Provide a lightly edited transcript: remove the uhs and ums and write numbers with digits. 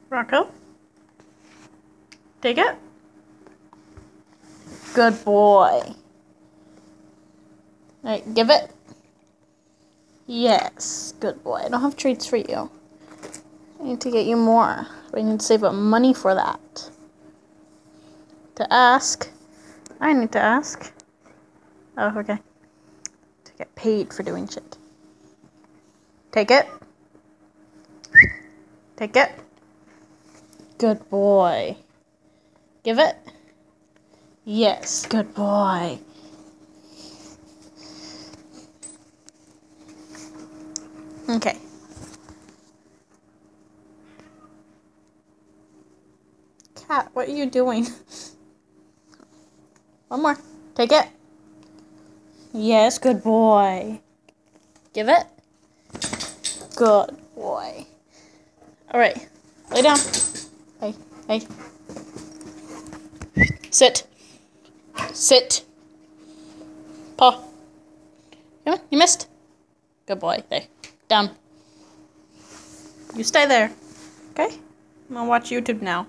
Rocco? Take it. Good boy. Alright, give it. Yes, good boy. I don't have treats for you. I need to get you more. But I need to save up money for that. To ask. I need to ask. Oh, okay. To get paid for doing shit. Take it. Take it. Good boy. Give it. Yes, good boy. Okay. Cat, what are you doing? One more. Take it. Yes, good boy. Give it. Good boy. Alright. Lay down. Hey, hey. Sit. Sit. Paw. Come on, you missed. Good boy. There. Down. You stay there. Okay? I'm gonna watch YouTube now.